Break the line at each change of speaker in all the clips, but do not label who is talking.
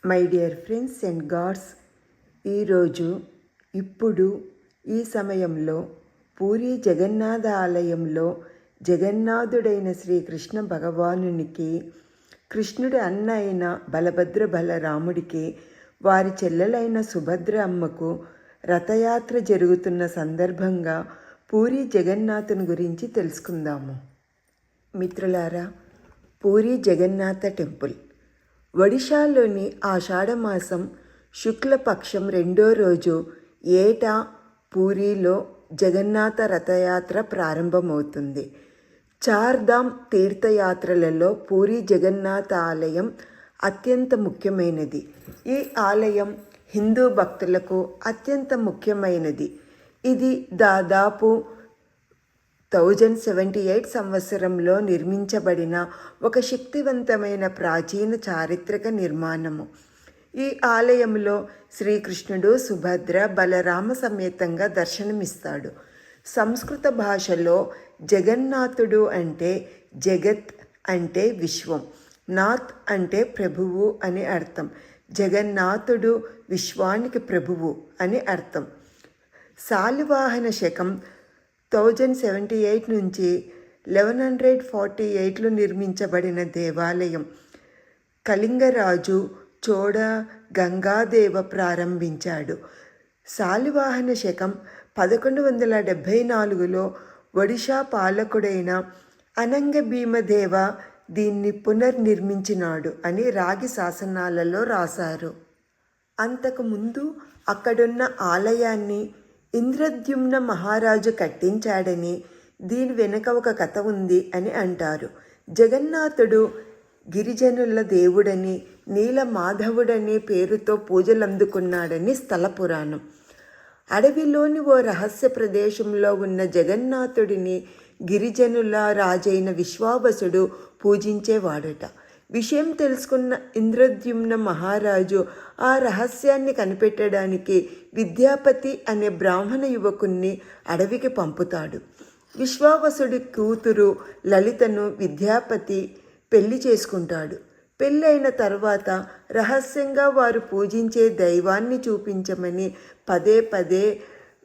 My dear friends and gods, ఈరోజు ఇప్పుడు ఈ సమయంలో పూరి జగన్నాథ ఆలయంలో జగన్నాథుడైన శ్రీకృష్ణ భగవానునికి కృష్ణుడి అన్న అయిన బలభద్ర బలరాముడికి వారి చెల్లెలైన సుభద్ర అమ్మకు రథయాత్ర జరుగుతున్న సందర్భంగా పూరి జగన్నాథుని గురించి తెలుసుకుందాము. మిత్రులారా, పూరి జగన్నాథ టెంపుల్ ఒడిషాలోని ఆషాఢమాసం శుక్లపక్షం 2వ రోజు ఏటా పూరిలో జగన్నాథ రథయాత్ర ప్రారంభమవుతుంది. చార్ధామ్ తీర్థయాత్రలలో పూరి జగన్నాథ ఆలయం అత్యంత ముఖ్యమైనది. ఈ ఆలయం హిందూ భక్తులకు అత్యంత ముఖ్యమైనది. ఇది దాదాపు 1078 సంవత్సరంలో నిర్మించబడిన ఒక శక్తివంతమైన ప్రాచీన చారిత్రక నిర్మాణము. ఈ ఆలయంలో శ్రీకృష్ణుడు సుభద్ర బలరామ సమేతంగా దర్శనమిస్తాడు. సంస్కృత భాషలో జగన్నాథుడు అంటే జగత్ అంటే విశ్వం, నాథ్ అంటే ప్రభువు అని అర్థం. జగన్నాథుడు విశ్వానికి ప్రభువు అని అర్థం. శాలివాహన శకం 1078 నుంచి 1148లో నిర్మించబడిన దేవాలయం కళింగరాజు చోడ గంగాదేవ ప్రారంభించాడు. శాలివాహన శకం 1174లో ఒడిషా పాలకుడైన అనంగ భీమదేవ దీన్ని పునర్నిర్మించినాడు అని రాగి శాసనాలలో రాశారు. అంతకుముందు అక్కడున్న ఆలయాన్ని ఇంద్రద్యుమ్న మహారాజు కట్టించాడని, దీని వెనుక ఒక కథ ఉంది అని అంటారు. జగన్నాథుడు గిరిజనుల దేవుడని, నీలమాధవుడనే పేరుతో పూజలందుకున్నాడని స్థల పురాణం. అడవిలోని ఓ రహస్య ప్రదేశంలో ఉన్న జగన్నాథుడిని గిరిజనుల రాజైన విశ్వావసుడు పూజించేవాడట. విషయం తెలుసుకున్న ఇంద్రద్యుమ్న మహారాజు ఆ రహస్యాన్ని కనిపెట్టడానికి విద్యాపతి అనే బ్రాహ్మణ యువకుణ్ణి అడవికి పంపుతాడు. విశ్వావసుడి కూతురు లలితను విద్యాపతి పెళ్లి చేసుకుంటాడు. పెళ్ళైన తర్వాత రహస్యంగా వారు పూజించే దైవాన్ని చూపించమని పదే పదే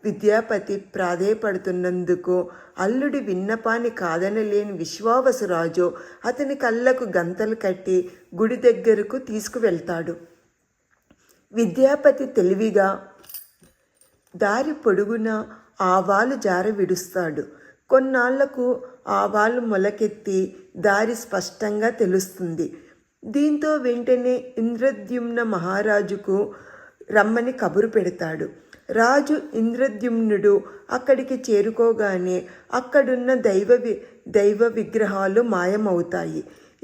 విద్యాపతి ప్రాధేయపడుతున్నందుకు అల్లుడి విన్నపాన్ని కాదనలేని విశ్వావసురాజు అతని కళ్ళకు గంతలు కట్టి గుడి దగ్గరకు తీసుకువెళ్తాడు. విద్యాపతి తెలివిగా దారి పొడుగున ఆవాలు జార విడుస్తాడు. కొన్నాళ్లకు ఆవాలు మొలకెత్తి దారి స్పష్టంగా తెలుస్తుంది. దీంతో వెంటనే ఇంద్రద్యుమ్న మహారాజుకు రమ్మని కబురు పెడతాడు. రాజు ఇంద్రద్యుమ్నుడు అక్కడికి చేరుకోగానే అక్కడున్న దైవ విగ్రహాలు మాయమవుతాయి.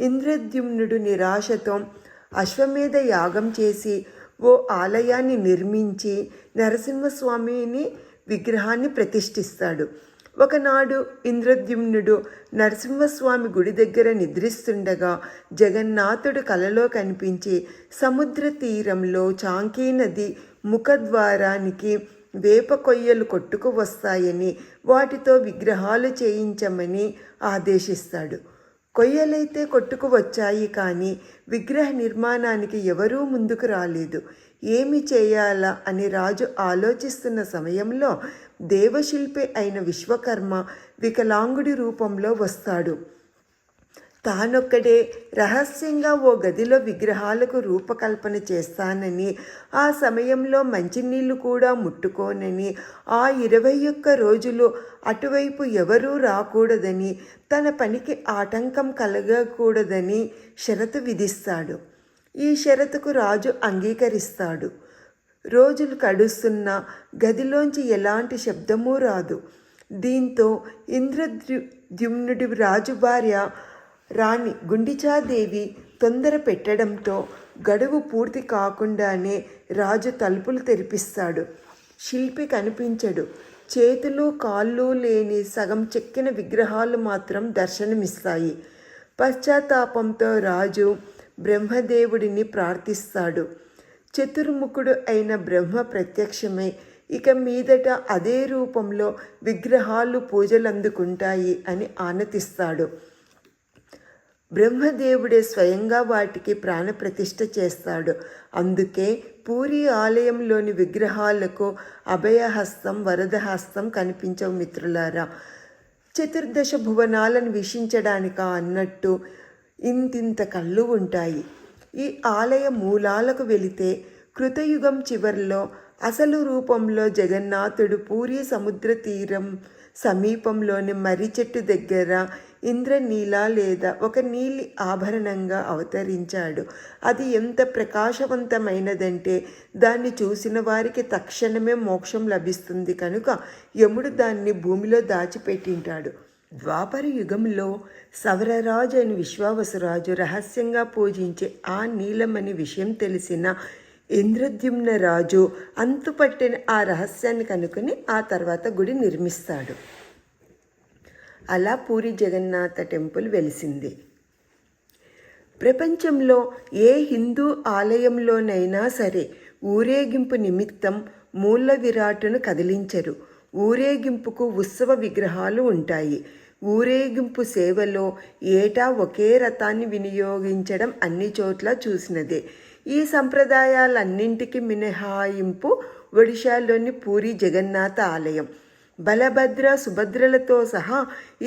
ఇంద్రద్యుమ్నుడు నిరాశతో అశ్వమేధ యాగం చేసి ఓ ఆలయాన్ని నిర్మించి నరసింహస్వామిని విగ్రహాన్ని ప్రతిష్ఠిస్తాడు. ఒకనాడు ఇంద్రద్యుమ్నుడు నరసింహస్వామి గుడి దగ్గర నిద్రిస్తుండగా జగన్నాథుడు కలలో కనిపించి సముద్ర తీరంలో చాంకీ నది ముఖద్వారానికి వేప కొయ్యలు కొట్టుకు వస్తాయని, వాటితో విగ్రహాలు చేయించమని ఆదేశిస్తాడు. కొయ్యలైతే కొట్టుకు వచ్చాయి, కానీ విగ్రహ నిర్మాణానికి ఎవరూ ముందుకు రాలేదు. ఏమి చేయాలా అని రాజు ఆలోచిస్తున్న సమయంలో దేవశిల్పి అయిన విశ్వకర్మ వికలాంగుడి రూపంలో వస్తాడు. తానొక్కడే రహస్యంగా ఓ గదిలో విగ్రహాలకు రూపకల్పన చేస్తానని, ఆ సమయంలో మంచినీళ్ళు కూడా ముట్టుకోనని, ఆ 21 రోజులు అటువైపు ఎవరూ రాకూడదని, తన పనికి ఆటంకం కలగకూడదని షరతు విధిస్తాడు. ఈ షరతుకు రాజు అంగీకరిస్తాడు. రోజులు గడుస్తున్నా గదిలోంచి ఎలాంటి శబ్దమూ రాదు. దీంతో ఇంద్రద్యుమ్నుడి రాజు భార్య రాణి గుండిచాదేవి తొందర పెట్టడంతో గడువు పూర్తి కాకుండానే రాజు తలుపులు తెరిపిస్తాడు. శిల్పి కనిపించడు. చేతులు కాళ్ళు లేని సగం చెక్కిన విగ్రహాలు మాత్రం దర్శనమిస్తాయి. పశ్చాత్తాపంతో రాజు బ్రహ్మదేవుడిని ప్రార్థిస్తాడు. చతుర్ముఖుడు అయిన బ్రహ్మ ప్రత్యక్షమై ఇక మీదట అదే రూపంలో విగ్రహాలు పూజలందుకుంటాయి అని ఆనతిస్తాడు. బ్రహ్మదేవుడే స్వయంగా వాటికి ప్రాణప్రతిష్ఠ చేస్తాడు. అందుకే పూరి ఆలయంలోని విగ్రహాలకు అభయహస్తం, వరదహస్తం కనిపించవు మిత్రులారా. చతుర్దశ భువనాలను వీక్షించడానికా అన్నట్టు ఇంతింత కళ్ళు ఉంటాయి. ఈ ఆలయ మూలాలకు వెళితే కృతయుగం చివరిలో అసలు రూపంలో జగన్నాథుడు పూరీ సముద్ర తీరం సమీపంలోని మర్రి చెట్టు దగ్గర ఇంద్రనీల లేదా ఒక నీలి ఆభరణంగా అవతరించాడు. అది ఎంత ప్రకాశవంతమైనదంటే దాన్ని చూసిన వారికి తక్షణమే మోక్షం లభిస్తుంది కనుక యముడు దాన్ని భూమిలో దాచిపెట్టింటాడు. ద్వాపర యుగంలో సవరరాజు అని విశ్వావసురాజు రహస్యంగా పూజించే ఆ నీలమణి విషయం తెలిసిన ఇంద్రద్యుమ్న రాజు అంతుపట్టిన ఆ రహస్యాన్ని కనుక్కొని ఆ తర్వాత గుడి నిర్మిస్తాడు. అలా పూరి జగన్నాథ టెంపుల్ వెలిసింది. ప్రపంచంలో ఏ హిందూ ఆలయంలోనైనా సరే ఊరేగింపు నిమిత్తం మూల విరాట్టును కదిలించరు. ఊరేగింపుకు ఉత్సవ విగ్రహాలు ఉంటాయి. ఊరేగింపు సేవలో ఏటా ఒకే రథాన్ని వినియోగించడం అన్ని చోట్ల చూసినదే. ఈ సంప్రదాయాలన్నింటికి మినహాయింపు ఒడిశాలోని పూరి జగన్నాథ ఆలయం. బలభద్ర, సుభద్రలతో సహా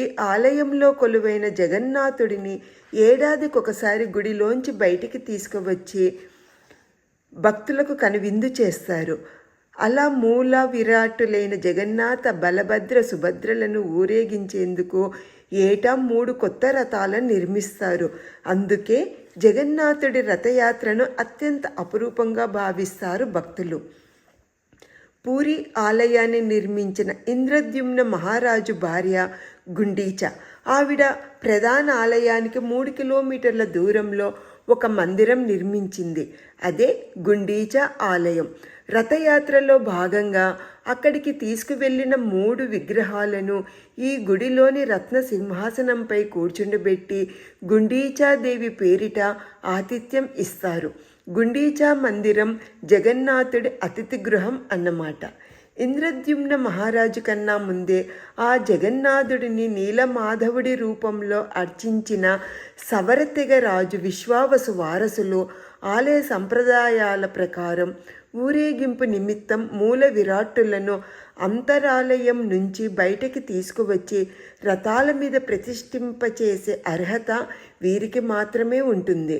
ఈ ఆలయంలో కొలువైన జగన్నాథుడిని ఏడాదికొకసారి గుడిలోంచి బయటికి తీసుకువచ్చి భక్తులకు కనువిందు చేస్తారు. అలా మూల విరాట్టులైన జగన్నాథ, బలభద్ర, సుభద్రలను ఊరేగించేందుకు ఏటా 3 కొత్త రథాలను నిర్మిస్తారు. అందుకే జగన్నాథుడి రథయాత్రను అత్యంత అపురూపంగా భావిస్తారు భక్తులు. పూరి ఆలయాన్ని నిర్మించిన ఇంద్రద్యుమ్న మహారాజు భార్య గుండీచ. ఆవిడ ప్రధాన ఆలయానికి 3 కిలోమీటర్ల దూరంలో ఒక మందిరం నిర్మించింది. అదే గుండీచ ఆలయం. రథయాత్రలో భాగంగా అక్కడికి తీసుకువెళ్ళిన 3 విగ్రహాలను ఈ గుడిలోని రత్న సింహాసనంపై కూర్చుండబెట్టి గుండీచాదేవి పేరిట ఆతిథ్యం ఇస్తారు. గుండీచా మందిరం జగన్నాథుడి అతిథి గృహం అన్నమాట. ఇంద్రద్యుమ్న మహారాజు కన్నా ముందే ఆ జగన్నాథుడిని నీలమాధవుడి రూపంలో అర్చించిన సవరతెగ రాజు విశ్వావసు వారసులు ఆలయ సంప్రదాయాల ప్రకారం ఊరేగింపు నిమిత్తం మూల విరాట్టులను అంతరాలయం నుంచి బయటకి తీసుకువచ్చి రథాల మీద ప్రతిష్ఠింపచేసే అర్హత వీరికి మాత్రమే ఉంటుంది.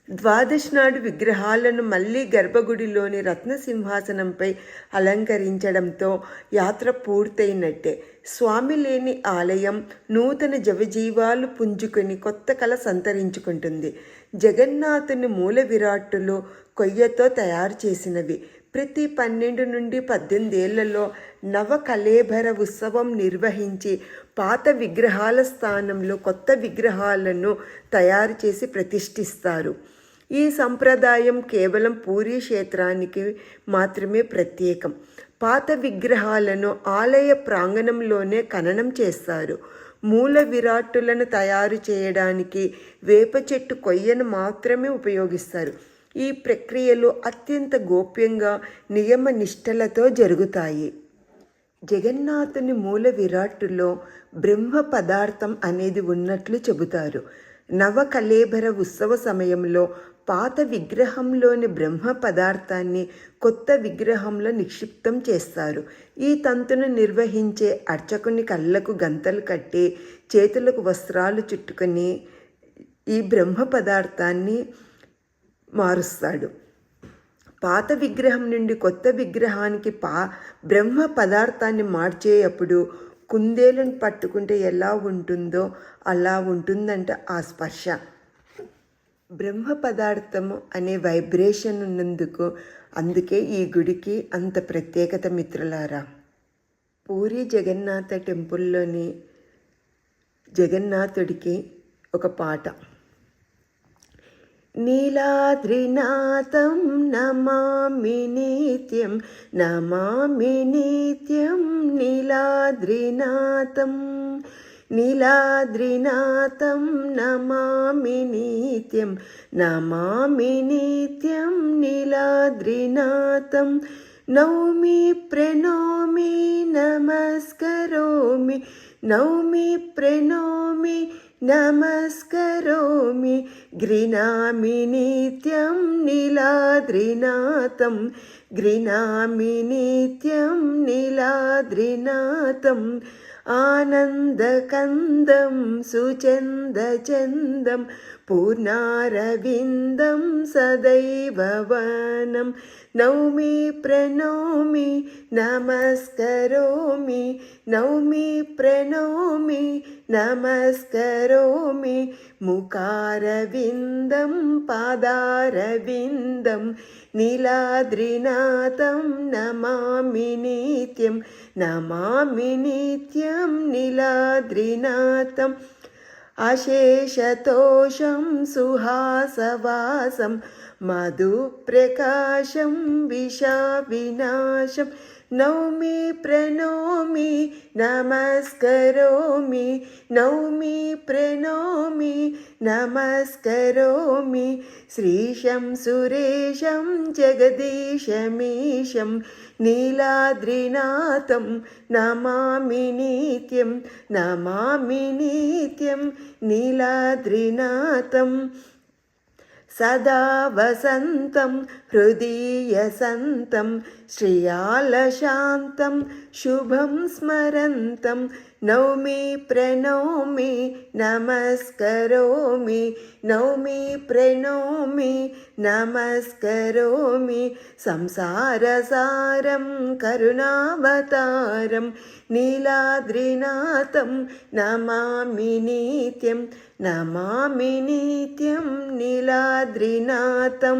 ద్వాదశి నాడు విగ్రహాలను మళ్ళీ గర్భగుడిలోని రత్నసింహాసనంపై అలంకరించడంతో యాత్ర పూర్తయినట్టే. స్వామి లేని ఆలయం నూతన జవజీవాలు పుంజుకొని కొత్త కళ సంతరించుకుంటుంది. జగన్నాథుని మూల విరాట్టులు కొయ్యతో తయారు చేసినవి. ప్రతి 12 నుండి 18 ఏళ్లలో నవ కళేబర ఉత్సవం నిర్వహించి పాత విగ్రహాల స్థానంలో కొత్త విగ్రహాలను తయారు చేసి ప్రతిష్ఠిస్తారు. ఈ సంప్రదాయం కేవలం పూరీ క్షేత్రానికి మాత్రమే ప్రత్యేకం. పాత విగ్రహాలను ఆలయ ప్రాంగణంలోనే ఖననం చేస్తారు. మూల విరాట్టులను తయారు చేయడానికి వేప చెట్టు కొయ్యను మాత్రమే ఉపయోగిస్తారు. ఈ ప్రక్రియలు అత్యంత గోప్యంగా నియమ నిష్టలతో జరుగుతాయి. జగన్నాథుని మూల విరాట్టులో బ్రహ్మ పదార్థం అనేది ఉన్నట్లు చెబుతారు. నవ కళేబర ఉత్సవ సమయంలో పాత విగ్రహంలోని బ్రహ్మ పదార్థాన్ని కొత్త విగ్రహంలో నిక్షిప్తం చేస్తారు. ఈ తంతును నిర్వహించే అర్చకుని కళ్ళకు గంతలు కట్టి చేతులకు వస్త్రాలు చుట్టుకొని ఈ బ్రహ్మ పదార్థాన్ని మారుస్తాడు. పాత విగ్రహం నుండి కొత్త విగ్రహానికి బ్రహ్మ పదార్థాన్ని మార్చేటప్పుడు కుందేలను పట్టుకుంటే ఎలా ఉంటుందో అలా ఉంటుందంట ఆ స్పర్శ. బ్రహ్మ పదార్థము అనే వైబ్రేషన్ ఉన్నందుకు అందుకే ఈ గుడికి అంత ప్రత్యేకత మిత్రులారా. పూరి జగన్నాథ టెంపుల్లోని జగన్నాథుడికి ఒక పాట. నీలాద్రినాథం నమామి నిత్యం, నమామి నిత్యం నీలాద్రినాథం, నీలాద్రినాథం నమామి నిత్యం, నమామి నిత్యం నీలాద్రినాథం. నౌమి ప్రణోమి నమస్కరోమి, నౌమి ప్రణోమి నమస్కరోమి గృణామి నిత్యం నీలాద్రినాథం గృణామి నిత్యం నీలాద్రినాథం ఆనందకందం సుచందచందం పూర్ణారవిందం సదైవ వనం నౌమి ప్రణోమి నమస్కరోమి నౌమి ప్రణోమి నమస్కరోమి ముఖారవిందం పాదారవిందం నీలాద్రినాథం నమామి నిత్యం నమామి నిత్యం నీలాద్రినాథం అశేషతోషం సుహాసవాసం మధుప్రకాశం విషావినాశం నౌమి ప్రణోమి నమస్కరోమి నౌమి ప్రణోమి నమస్కరోమి శ్రీశం సురేశం జగదీశమీశం నీలాద్రినాథం నమామి నిత్యం నమామి నిత్యం నీలాద్రినాథం సదా వసంతం హృదీయసంతం శ్రియాలశాంతం శుభం స్మరంతం నౌమి ప్రణోమి నమస్కరోమి నౌమి ప్రణోమి నమస్కరోమి సంసారసారం కరుణావతారం నీలాద్రినాథం నమామి నిత్యం నమామి నిత్యం నీలాద్రినాథం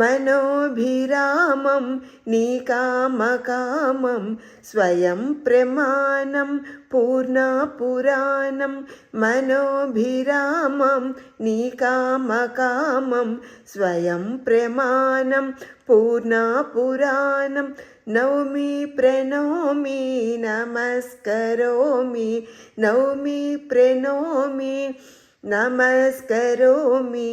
మనోభిరామం నీకామకామం స్వయం ప్రమాణం పూర్ణపురాణం మనోభిరామం నీకామకామం స్వయం ప్రమాణం పూర్ణపురాణం నౌమి ప్రణోమి నమస్కరోమి నౌమి ప్రణోమి నమస్కరోమి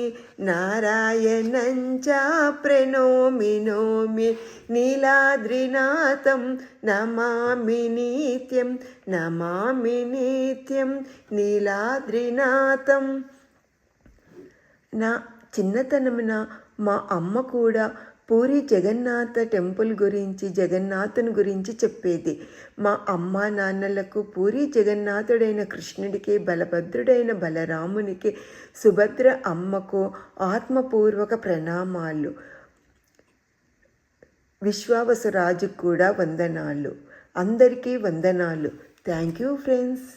నారాయణం చ ప్రణోమి నోమి నీలాద్రినాథం నమామి నిత్యం నమామి నిత్యం నీలాద్రినాథం. నా చిన్నతనమున మా అమ్మ కూడా పూరి జగన్నాథ టెంపుల్ గురించి జగన్నాథుని గురించి చెప్పేది. మా అమ్మ నాన్నలకు పూరి జగన్నాథుడైన కృష్ణుడికి బలభద్రుడైన బలరామునికి సుభద్ర అమ్మకు ఆత్మపూర్వక ప్రణామాలు. విశ్వావసరాజుకు కూడా వందనాలు. అందరికీ వందనాలు. Thank you friends.